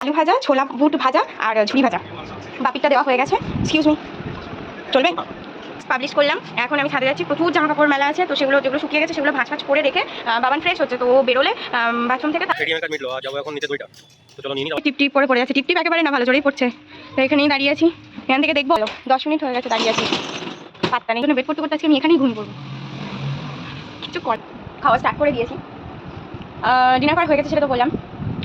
আলু ভাজা, ছোলা বুট ভাজা আর ঝুড়ি ভাজা। বাপিটা দেওয়া হয়ে গেছে। এক্সকিউজ মি, চলবে? পাবলিশ করলাম। এখন আমি ছাদে যাচ্ছি, প্রচুর জামা কাপড় মেলা আছে, তো সেগুলো যেগুলো শুকিয়ে গেছে সেগুলো ভাঁজ ভাঁজ করে রেখে বাবান ফ্রেশ হচ্ছে, তো ও বেরোলে বাথরুম থেকে টিপ টিপ করে পড়ে যাচ্ছে। টিপ টিপ একেবারে না, ভালো জোরেই পড়ছে। তো এখানেই দাঁড়িয়ে আছি, এখান থেকে দেখবো। 10 মিনিট হয়ে গেছে দাঁড়িয়ে আছি, পাত্তা নেই। ওয়েট করতে করতে আজকে আমি এখানেই ঘুম করবো। কিছু কর, খাওয়া স্টার্ট করে দিয়েছি। ডিনার করা হয়ে গেছে সেটা তো বললাম।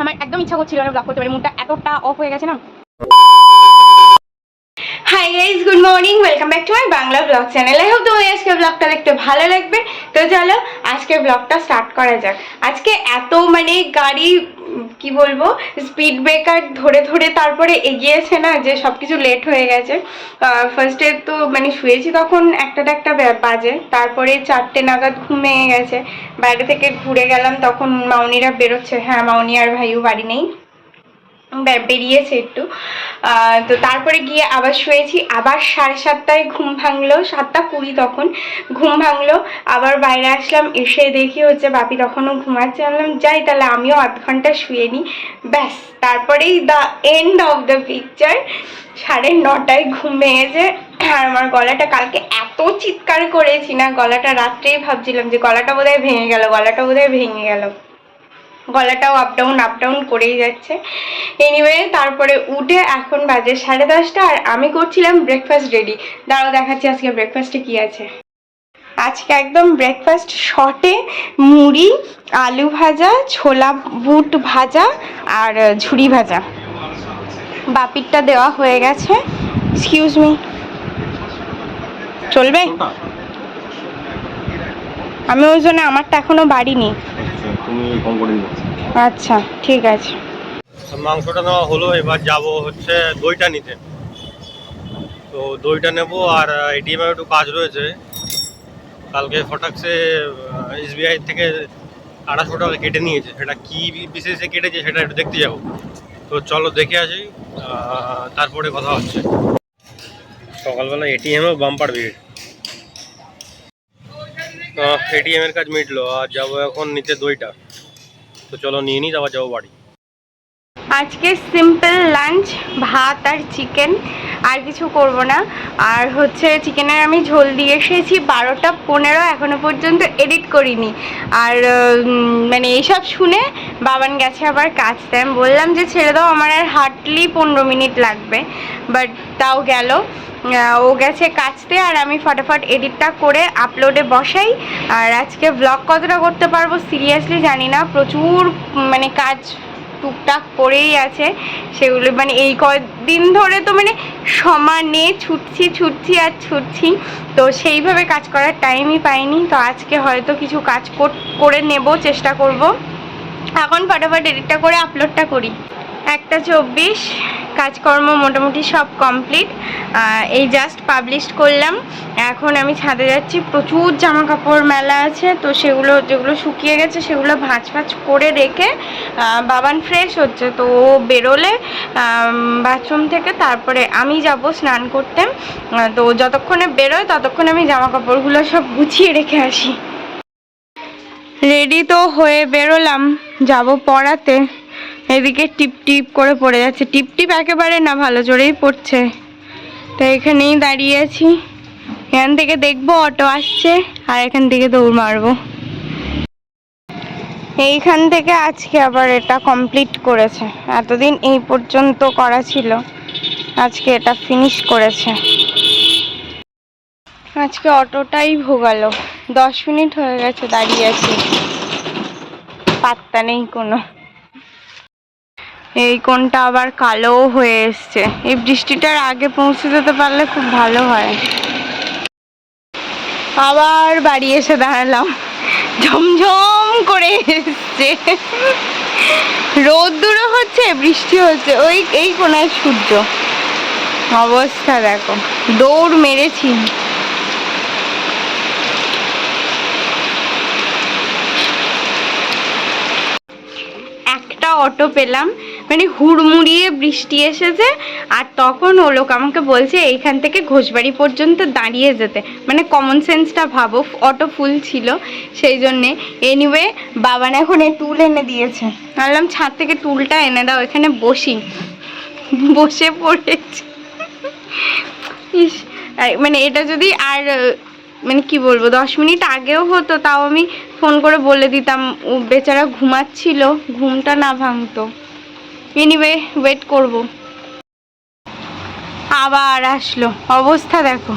আমার একদম ইচ্ছা করছিল না ব্লগ করতে পারি, মুডটা এতটা অফ হয়ে গেছে না। Hi guys, good morning, welcome back to my Bangla blog channel. I hope তোমার আজকে ব্লগটা দেখতে ভালো লাগবে। তো চলো আজকে ব্লগটা স্টার্ট করা যাক। আজকে এত গাড়ি কি বলবো, স্পিড ব্রেকার ধরে ধরে তারপরে এগিয়েছে না, যে সব কিছু লেট হয়ে গেছে। ফার্স্টে তো শুয়েছি তখন একটা বাজে, তারপরে 4টে নাগাদ ঘুমিয়ে গেছে। বাইরে থেকে ঘুরে গেলাম, তখন মাউনিরা বেরোচ্ছে। হ্যাঁ, মাউনি আর ভাইও বাড়ি নেই, বেরিয়েছে একটু। তো তারপরে গিয়ে আবার শুয়েছি, আবার 7:30টায় ঘুম ভাঙলো, 7:20 তখন ঘুম ভাঙলো। আবার বাইরে আসলাম, এসে দেখি হচ্ছে বাপি তখনও ঘুমাচ্ছে। বললাম যাই তাহলে আমিও আধ ঘন্টা শুয়ে নিই, ব্যাস। তারপরেই the end of the picture, 9:30টায় ঘুম ভেঙেছে। আর আমার গলাটা, কালকে এত চিৎকার করেছি না, গলাটা রাত্রেই ভাবছিলাম যে গলাটাও বোধহয় ভেঙে গেল। গলাটাও আপ ডাউন করেই যাচ্ছে। এনিওয়ে, তারপরে উঠে এখন বাজে 10:30, আর আমি করছিলাম ব্রেকফাস্ট রেডি। দাঁড়াও দেখাচ্ছি আজকে ব্রেকফাস্টে কি আছে। আজকে একদম ব্রেকফাস্ট শর্টে, মুড়ি, আলু ভাজা, ছোলা বুট ভাজা আর ঝুড়ি ভাজা। বাপিরটা দেওয়া হয়ে গেছে। এক্সকিউজ মি, চলবে? আমি ওই জন্য আমারটা এখনো বাড়িনি। আচ্ছা ঠিক আছে। মাংসটা নেওয়া হলো, এবার যাব হচ্ছে দইটা নিতে। তো দইটা নেব, আর এটিএমে একটু কাজ রয়েছে। কালকে ফটাকসে এসবিআই থেকে 250 টাকা কেটে নিয়েছে, সেটা কি বিশেষে কেটেছে সেটা একটু দেখতে যাব। তো চলো দেখে আসি, তারপরে কথা হচ্ছে। সকালবেলা এটিএমও বাম্পার ভিড়। এটিএমের কাজ মিটলো, আর যাবো এখন নিতে দইটা। তো চলো নিয়ে নিই, তারপর যাবো বাড়ি। আজকে সিম্পল লাঞ্চ, ভাত আর চিকেন, আর কিছু করব না। আর হচ্ছে চিকেনের আমি ঝোল দিয়ে এসেছি 12টা 15, এখনো পর্যন্ত এডিট করিনি। আর এইসব শুনে বাবান গেছে আবার কাচতে। আমি বললাম যে ছেড়ে দাও, আমার আর হার্ডলি 15 মিনিট লাগবে, বাট তাও গেল। ও গেছে কাচতে, আর আমি ফটাফট এডিটটা করে আপলোডে বসাই। আর আজকে ব্লগ কতটা করতে পারবো সিরিয়াসলি জানি না, প্রচুর কাজ টুকটাক করেই আছে। সেগুলো এই কদিন ধরে তো সমানে ছুটছি, তো সেইভাবে কাজ করার টাইমই পাইনি। তো আজকে হয়তো কিছু কাজ করে নেব, চেষ্টা করব। এখন ফটাফট এডিটটা করে আপলোডটা করি। 1:24, কাজকর্ম মোটামুটি সব কমপ্লিট। এই জাস্ট পাবলিশ করলাম। এখন আমি ছাদে যাচ্ছি, প্রচুর জামা কাপড় মেলা আছে, তো সেগুলো যেগুলো শুকিয়ে গেছে সেগুলো ভাঁজ ভাঁজ করে রেখে বাবান ফ্রেশ হচ্ছে, তো ও বেরোলে বাথরুম থেকে তারপরে আমি যাব স্নান করতে। তো যতক্ষণে বেরোয় ততক্ষণে আমি জামা কাপড়গুলো সব গুছিয়ে রেখে আসি। রেডি তো হয়ে বেরোলাম, যাব পড়াতে। এদিকে টিপ টিপ করে পড়ে যাচ্ছে, টিপ টিপ একেবারে না, ভালো জোরেই পড়ছে। তো এখানেই দাঁড়িয়ে আছি, এখান থেকে দেখবো অটো আসছে, আর এখান থেকে দৌড় মারবো। এইখান থেকে আজকে আবার এটা কমপ্লিট করেছে, এতদিন এই পর্যন্ত করা ছিল, আজকে এটা ফিনিশ করেছে। আজকে অটোটাই ভোগালো, 10 মিনিট হয়ে গেছে দাঁড়িয়ে আছি, পাত্তা নেই কোনো। এই কোণটা আবার কালো হয়ে এসছে, এই বৃষ্টিটার আগে পৌঁছে যেতে পারলে খুব ভালো হয়। আবার বাড়ি এসে দাঁড়ালাম, ঝমঝম করে এসছে, রোদ্দুরও হচ্ছে বৃষ্টি হচ্ছে, ওই এই কোণায় সূর্য। অবস্থা দেখো, দৌড় মেরেছি। একটা অটো পেলাম, মানে হুড়মুড়িয়ে বৃষ্টি এসেছে। আর তখন ও লোক আমাকে বলছে এইখান থেকে ঘোষবাড়ি পর্যন্ত দাঁড়িয়ে যেতে, মানে কমন সেন্সটা ভাবো, অটো ফুল ছিল সেই জন্যে। এনিওয়ে বাবান এখন এই টুল এনে দিয়েছে, ভাবলাম ছাদ থেকে টুলটা এনে দাও, এখানে বসি, বসে পড়েছি। ইস, মানে এটা যদি আর মানে কি বলবো 10 মিনিট আগেও হতো তাও আমি ফোন করে বলে দিতাম, ও বেচারা ঘুমাচ্ছিল, ঘুমটা না ভাঙতো। এনিওয়ে ওয়েট করব। আবার আসলো, অবস্থা দেখো,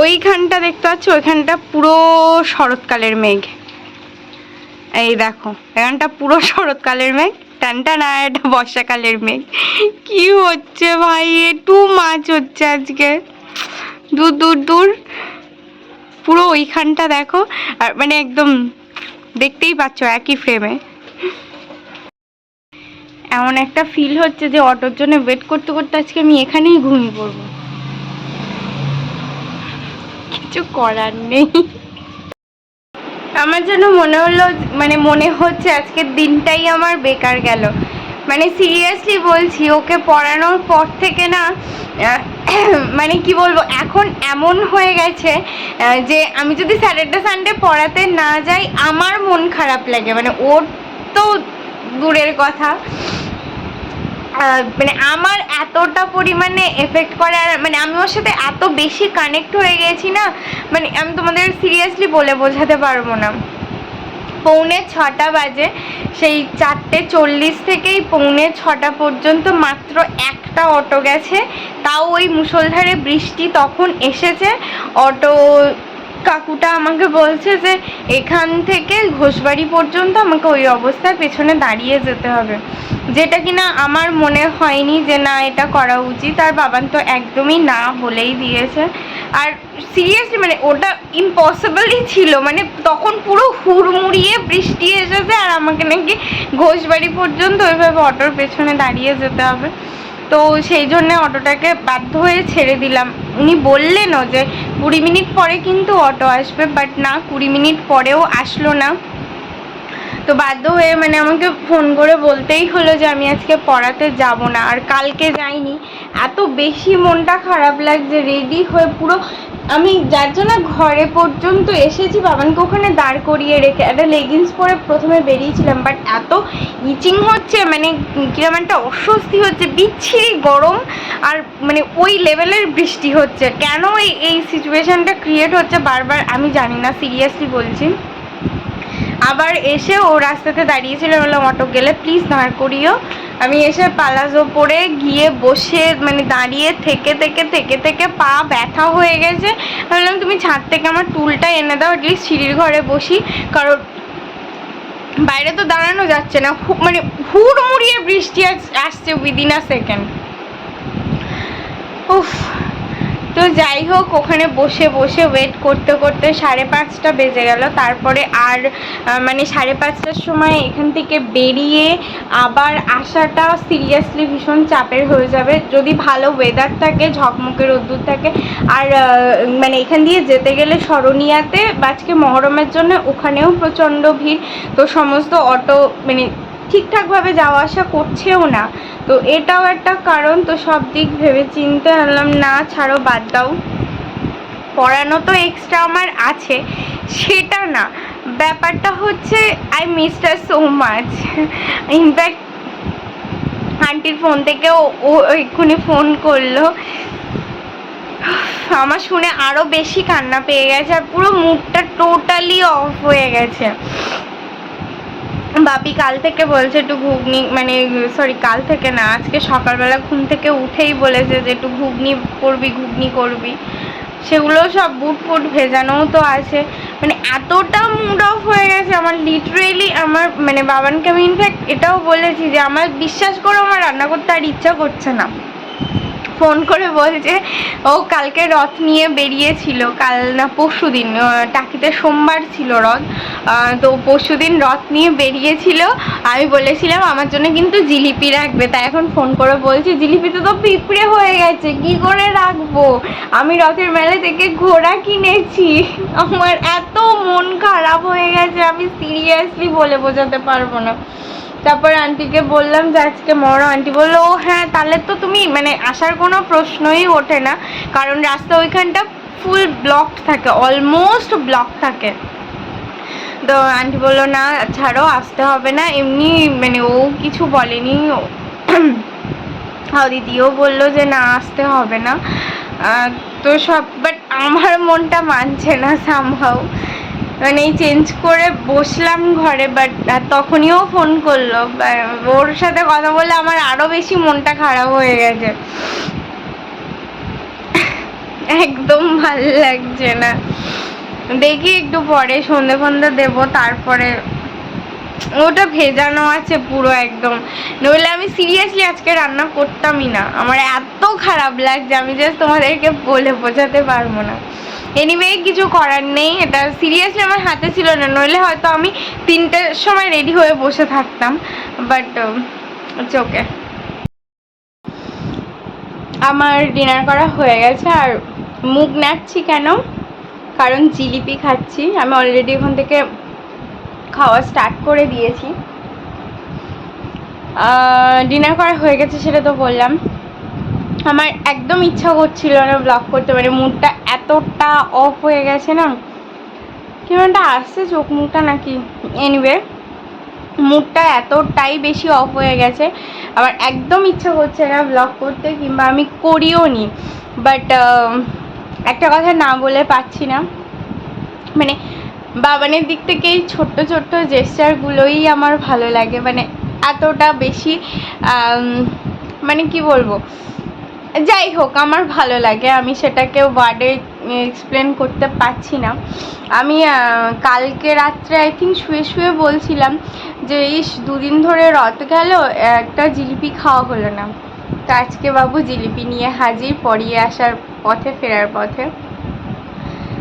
ওইখানটা দেখতে পাচ্ছ, ওইখানটা পুরো শরৎকালের মেঘ। এই দেখো এখানটা পুরো শরৎকালের মেঘ, টানটা না, এটা বর্ষাকালের মেঘ। কি হচ্ছে ভাই, একটু মাছ হচ্ছে আজকে, দূর দূর দূর পুরো ওইখানটা দেখো, আর মানে একদম দেখতেই পাচ্ছ একই ফ্রেমে। এমন একটা ফিল হচ্ছে যে অটোর জন্য ওয়েট করতে করতে আজকে আমি এখানেই ঘুমিয়ে পড়বো, কিছু করার নেই। আমার যেন মনে হচ্ছে আজকের দিনটাই আমার বেকার গেল। মানে সিরিয়াসলি বলছি, ওকে পড়ানোর পর থেকে না মানে কি বলবো, এখন এমন হয়ে গেছে যে আমি যদি স্যাটারডে সানডে পড়াতে না যাই আমার মন খারাপ লাগে। মানে ওর তো দূরের কথা, মানে আমার এতটা পরিমাণে এফেক্ট করে, আর মানে আমি ওর সাথে এত বেশি কানেক্ট হয়ে গেছি না, মানে আমি তোমাদের সিরিয়াসলি বলে বোঝাতে পারবো না। 5:45 বাজে, সেই 4:40 থেকেই 5:45 পর্যন্ত মাত্র একটা অটো গেছে, তাও ওই মুষলধারে বৃষ্টি তখন এসেছে। অটো কাকুটা আমাকে বলছে যে এখান থেকে ঘোষবাড়ি পর্যন্ত আমাকে ওই অবস্থায় পেছনে দাঁড়িয়ে যেতে হবে, যেটা কিনা আমার মনে হয়নি যে না এটা করা উচিত। আর বাবান তো একদমই না বলেই দিয়েছে। আর সিরিয়াসলি মানে ওটা ইম্পসিবলই ছিল, মানে তখন পুরো হুড়মুড়িয়ে বৃষ্টি এসেছে আর আমাকে নাকি ঘোষবাড়ি পর্যন্ত ওইভাবে অটোর পেছনে দাঁড়িয়ে যেতে হবে। তো সেই জন্য অটোটাকে বাধ্য হয়ে ছেড়ে দিলাম। উনি বললেনও যে 20 মিনিট পরে কিন্তু অটো আসবে, বাট না, 20 মিনিট পরেও আসলো না। তো বাধ্য হয়ে মানে আমাকে ফোন করে বলতেই হলো যে আমি আজকে পড়াতে যাব না। আর কালকে যাইনি, এত বেশি মনটা খারাপ লাগছে, রেডি হয়ে পুরো আমি যার জন্য ঘরে পর্যন্ত এসেছি, বাবানকে ওখানে দাঁড় করিয়ে রেখে একটা লেগিংস পরে প্রথমে বেরিয়েছিলাম, বাট এত ইচিং হচ্ছে, মানে কিরকম একটা অস্বস্তি হচ্ছে, বিচ্ছিরি গরম, আর মানে ওই লেভেলের বৃষ্টি হচ্ছে। কেন এই সিচুয়েশনটা ক্রিয়েট হচ্ছে বারবার আমি জানি না, সিরিয়াসলি বলছি। আবার এসে ও রাস্তাতে দাঁড়িয়েছিল, বললাম অটো গেলে প্লিজ দাঁড় করিও। আমি এসে পালাজো পরে গিয়ে বসে মানে দাঁড়িয়ে থেকে থেকে থেকে থেকে পা ব্যথা হয়ে গেছে। বললাম তুমি ছাদ থেকে আমার টুলটা এনে দাও, অ্যাটলিস্ট সিঁড়ির ঘরে বসি, কারণ বাইরে তো দাঁড়ানো যাচ্ছে না, মানে হুড়মুড়িয়ে বৃষ্টি আসছে উইদিন আ সেকেন্ড। উফ, তো যাই হোক ওখানে বসে বসে ওয়েট করতে করতে 5:30 বেজে গেল। তারপরে আর মানে 5:30টার সময় এখান থেকে বেরিয়ে আবার আসাটা সিরিয়াসলি ভীষণ চাপের হয়ে যাবে। যদি ভালো ওয়েদার থাকে, ঝকমকে রোদ্দুর থাকে, আর মানে এখান দিয়ে যেতে গেলে শরণিয়াতে আজকে মহরমের জন্য ওখানেও প্রচণ্ড ভিড়, তো সমস্ত অটো মানে ঠিকঠাকভাবে যাওয়া আসা করছেও না, তো এটাও একটা কারণ। তো সব দিক ভেবে চিনতে আনলাম, না ছাড়ো বাদ দাও, পড়ানো তো এক্সট্রা আমার আছে, সেটা না, ব্যাপারটা হচ্ছে I miss her so much. In fact আন্টির ফোন থেকে ও এক্ষুনি ফোন করলো, আমার শুনে আরও বেশি কান্না পেয়ে গেছে, আর পুরো মুডটা টোটালি অফ হয়ে গেছে। বাপি কাল থেকে বলছে একটু ঘুগনি, মানে সরি কাল থেকে না, আজকে সকালবেলা ঘুম থেকে উঠেই বলেছে যে একটু ঘুগনি করবি, সেগুলো সব বুট ফুট ভেজানোও তো আছে। মানে এতটা মুড অফ হয়ে গেছে আমার, লিটারেলি আমার মানে বাবানকে আমি ইনফ্যাক্ট এটাও বলেছি যে আমার বিশ্বাস করো আমার রান্না করতে আর ইচ্ছা করছে না। ফোন করে বলছে ও কালকে রথ নিয়ে বেরিয়েছিল, কাল না পরশু দিন, টাকিতে সোমবার ছিল রথ, তো পরশু দিন রথ নিয়ে বেরিয়েছিল, আমি বলেছিলাম আমার জন্য কিন্তু জিলিপি রাখবে, তাই এখন ফোন করে বলছে জিলিপিতে তো পিঁপড়ে হয়ে গেছে, কি করে রাখবো, আমি রথের মেলা থেকে ঘোড়া কিনেছি। আমার এত মন খারাপ হয়ে গেছে, আমি সিরিয়াসলি বলে বোঝাতে পারবো না। তারপর আন্টিকে বললাম যে আজকে মরো, আন্টি বললো ও হ্যাঁ তাহলে তো তুমি মানে আসার কোনো প্রশ্নই ওঠে না, কারণ রাস্তা ওইখানটা ফুল ব্লক থাকে, অলমোস্ট ব্লক থাকে। তো আন্টি বললো না ছাড়ো আসতে হবে না, এমনি মানে ও কিছু বলেনি। দিদিও বললো যে না আসতে হবে না। তো সব, বাট আমার মনটা মানছে না সামহাউ, মানে চেঞ্জ করে বসলাম ঘরে, বাট তখনই ও ফোন করলো। ওর সাথে কথা বলে আমার আরো বেশি মনটা খারাপ হয়ে গেছে, একদম ভালো লাগছে না। দেখি একটু পরে সন্ধে ফন্ধে দেবো, তারপরে ওটা ভেজানো আছে পুরো একদম, নইলে আমি সিরিয়াসলি আজকে রান্না করতামই না। আমার এত খারাপ লাগছে, আমি জাস্ট তোমাদেরকে বলে বোঝাতে পারবো না। এনিওয়ে কিছু করার নেই, এটা সিরিয়াসলি আমার হাতে ছিল না, নইলে হয়তো আমি 3টের সময় রেডি হয়ে বসে থাকতাম, বাট ইটস ওকে। আমার ডিনার করা হয়ে গেছে, আর মুখ নাড়ছি কেন, কারণ জিলিপি খাচ্ছি। আমি অলরেডি ওখান থেকে খাওয়া স্টার্ট করে দিয়েছি। ডিনার করা হয়ে গেছে সেটা তো বললাম। আমার একদম ইচ্ছা করছিল না ব্লগ করতে, মানে মুডটা এতটা অফ হয়ে গেছে না, কেমনটা আসছে চোখ মুখটা নাকি, এনিওয়ে মুডটা এতটাই বেশি অফ হয়ে গেছে, আমার একদম ইচ্ছা করছে না ব্লগ করতে, কিংবা আমি করিও নি। বাট একটা কথা না বলে পাচ্ছি না, মানে বাবানের দিক থেকে এই ছোট্ট ছোট্ট জেস্টারগুলোই আমার ভালো লাগে, মানে এতটা বেশি মানে কি বলবো, যাই হোক আমার ভালো লাগে, আমি সেটাকে ওয়ার্ডে এক্সপ্লেন করতে পারছি না। আমি কালকে রাত্রে আই থিঙ্ক শুয়ে শুয়ে বলছিলাম যে ইস 2 দিন ধরে রথ গেল, একটা জিলিপি খাওয়া হলো না। তো আজকে বাবু জিলিপি নিয়ে হাজির, পরিয়ে আসার পথে, ফেরার পথে।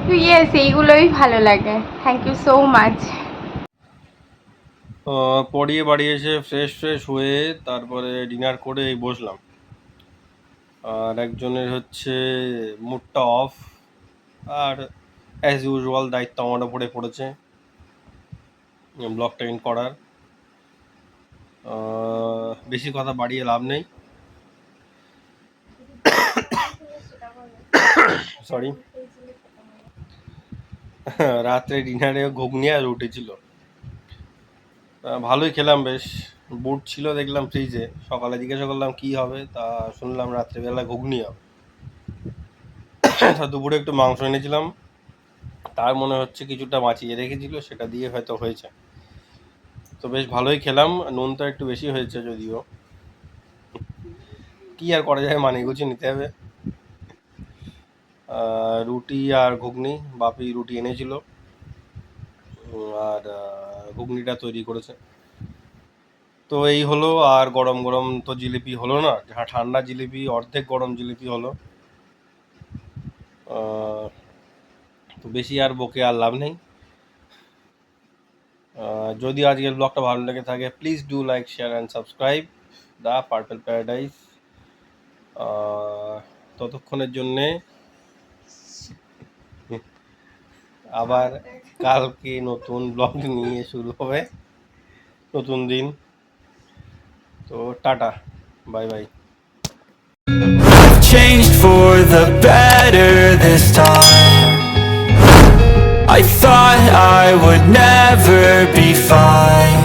তো ইয়েস, এইগুলোই ভালো লাগে। Thank you so much. পড়িয়ে বাড়ি এসে ফ্রেশ হয়ে তারপরে ডিনার করে এই বসলাম। আর একজনের হচ্ছে মুডটা অফ, আর অ্যাজ ইউজুয়াল দায়িত্ব আমার ওপরে পড়েছে ব্লগটা এন্ড করার। বেশি কথা বাড়িয়ে লাভ নেই, সরি। রাত্রে ডিনারে ঘুগনি আর রুটি ছিল, ভালোই খেলাম, বেশ বুট ছিল দেখলাম ফ্রিজে। সকালে জিজ্ঞাসা করলাম কি হবে, তা শুনলাম রাত্রেবেলা ঘুগনি হবে। দুপুরে একটু মাংস এনেছিলাম, তার মনে হচ্ছে কিছুটা বাঁচিয়ে রেখেছিল, সেটা দিয়ে হয়তো হয়েছে। তো বেশ ভালোই খেলাম, নুনটা একটু বেশি হয়েছে যদিও, কি আর করা যায়, মানিয়ে গুছিয়ে নিতে হবে। রুটি আর ঘুগনি, বাপি রুটি এনেছিল আর ঘুগনিটা তৈরি করেছে। তো এই হলো, আর গরম গরম তো জিলিপি হলো না, ঠান্ডা জিলিপি, অর্ধেক গরম জিলিপি হলো। তো বেশি আর বকে আর লাভ নেই। যদি আজকের ব্লগটা ভালো লেগে থাকে please do like, share and subscribe the purple paradise. ততক্ষণের জন্যে আবার কালকে নতুন ব্লগ নিয়ে শুরু হবে, নতুন দিন। তো tata, bye bye. Changed for the better this time. I thought I would never be fine.